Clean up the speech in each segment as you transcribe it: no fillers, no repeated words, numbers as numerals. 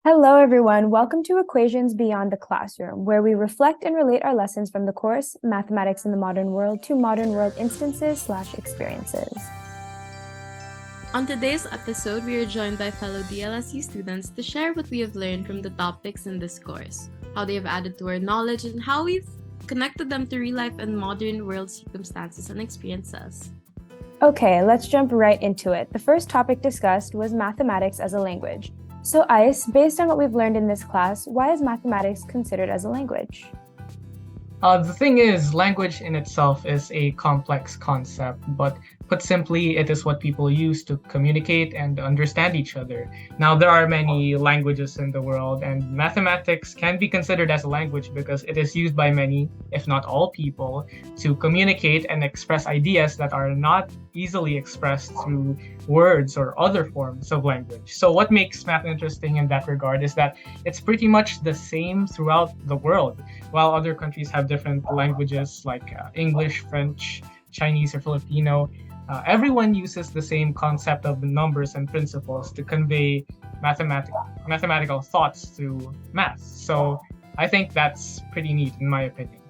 Hello, everyone. Welcome to Equations Beyond the Classroom, where we reflect and relate our lessons from the course Mathematics in the Modern World to modern world instances/experiences. On today's episode, we are joined by fellow DLSU students to share what we have learned from the topics in this course, how they have added to our knowledge, and how we've connected them to real life and modern world circumstances and experiences. Okay, let's jump right into it. The first topic discussed was mathematics as a language. So, Ice, based on what we've learned in this class, why is mathematics considered as a language? The thing is, language in itself is a complex concept, but put simply, it is what people use to communicate and understand each other. Now, there are many languages in the world, and mathematics can be considered as a language because it is used by many, if not all people, to communicate and express ideas that are not easily expressed through words or other forms of language. So what makes math interesting in that regard is that it's pretty much the same throughout the world. While other countries have different languages like English, French, Chinese, or Filipino, everyone uses the same concept of numbers and principles to convey mathematical thoughts through math. So I think that's pretty neat in my opinion.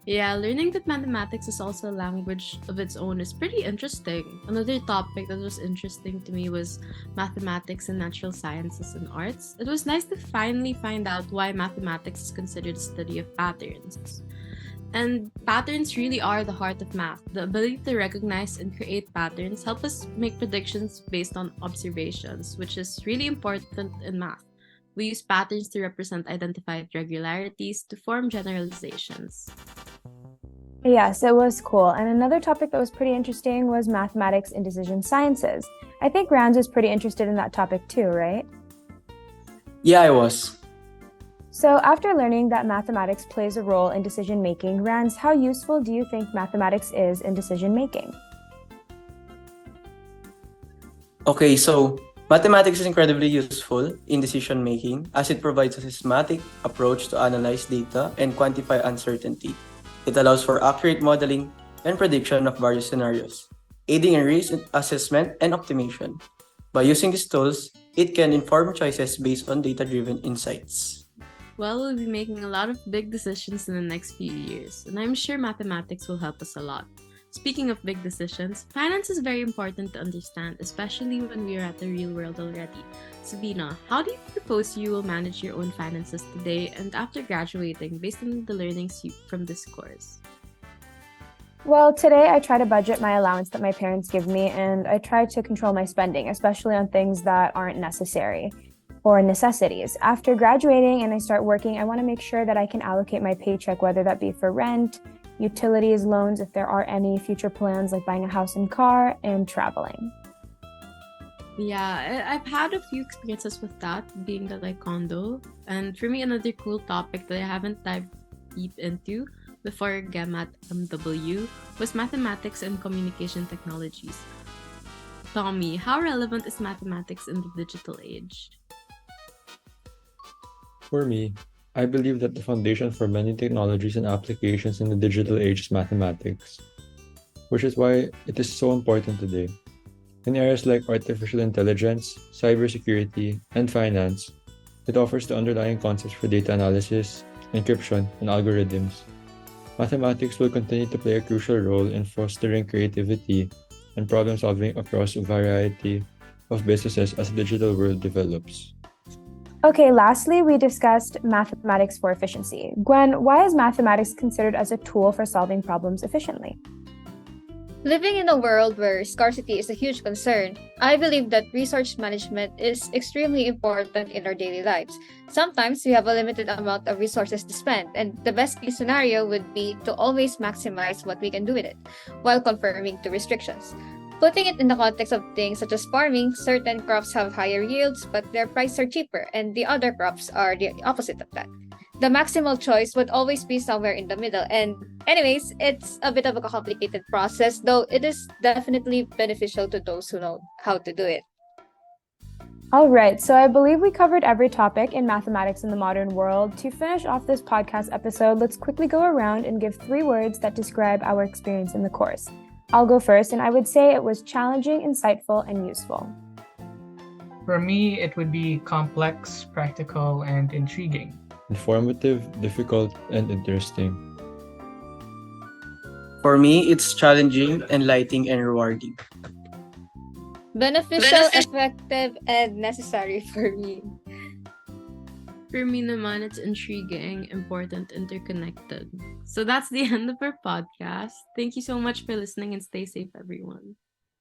Yeah, learning that mathematics is also a language of its own is pretty interesting. Another topic that was interesting to me was mathematics and natural sciences and arts. It was nice to finally find out why mathematics is considered a study of patterns. And patterns really are the heart of math. The ability to recognize and create patterns help us make predictions based on observations, which is really important in math. We use patterns to represent identified regularities to form generalizations. Yes, it was cool. And another topic that was pretty interesting was mathematics in decision sciences. I think Randz was pretty interested in that topic too, right? Yeah, I was. So after learning that mathematics plays a role in decision making, Randz, how useful do you think mathematics is in decision making? Okay, so mathematics is incredibly useful in decision making as it provides a systematic approach to analyze data and quantify uncertainty. It allows for accurate modeling and prediction of various scenarios, aiding in risk assessment and optimization. By using these tools, it can inform choices based on data-driven insights. Well, we'll be making a lot of big decisions in the next few years, and I'm sure mathematics will help us a lot. Speaking of big decisions, finance is very important to understand, especially when we are at the real world already. Sabina, how do you propose you will manage your own finances today and after graduating based on the learnings from this course? Well, today I try to budget my allowance that my parents give me, and I try to control my spending, especially on things that aren't necessary or necessities. After graduating and I start working, I want to make sure that I can allocate my paycheck, whether that be for rent, utilities, loans, if there are any future plans like buying a house and car, and traveling. Yeah, I've had a few experiences with that, being that I condo. And for me, another cool topic that I haven't dived deep into before GEMATMW was mathematics and communication technologies. Tommy, how relevant is mathematics in the digital age? For me, I believe that the foundation for many technologies and applications in the digital age is mathematics, which is why it is so important today. In areas like artificial intelligence, cybersecurity, and finance, it offers the underlying concepts for data analysis, encryption, and algorithms. Mathematics will continue to play a crucial role in fostering creativity and problem solving across a variety of businesses as the digital world develops. Okay, lastly, we discussed mathematics for efficiency. Gwen, why is mathematics considered as a tool for solving problems efficiently? Living in a world where scarcity is a huge concern, I believe that resource management is extremely important in our daily lives. Sometimes we have a limited amount of resources to spend, and the best case scenario would be to always maximize what we can do with it, while conforming to restrictions. Putting it in the context of things such as farming, certain crops have higher yields, but their prices are cheaper, and the other crops are the opposite of that. The maximal choice would always be somewhere in the middle. And anyways, it's a bit of a complicated process, though it is definitely beneficial to those who know how to do it. All right, so I believe we covered every topic in mathematics in the modern world. To finish off this podcast episode, let's quickly go around and give 3 words that describe our experience in the course. I'll go first, and I would say it was challenging, insightful, and useful. For me, it would be complex, practical, and intriguing. Informative, difficult, and interesting. For me, it's challenging, enlightening, and rewarding. Beneficial, effective, and necessary for me. For me naman, it's intriguing, important, interconnected. So that's the end of our podcast. Thank you so much for listening and stay safe, everyone.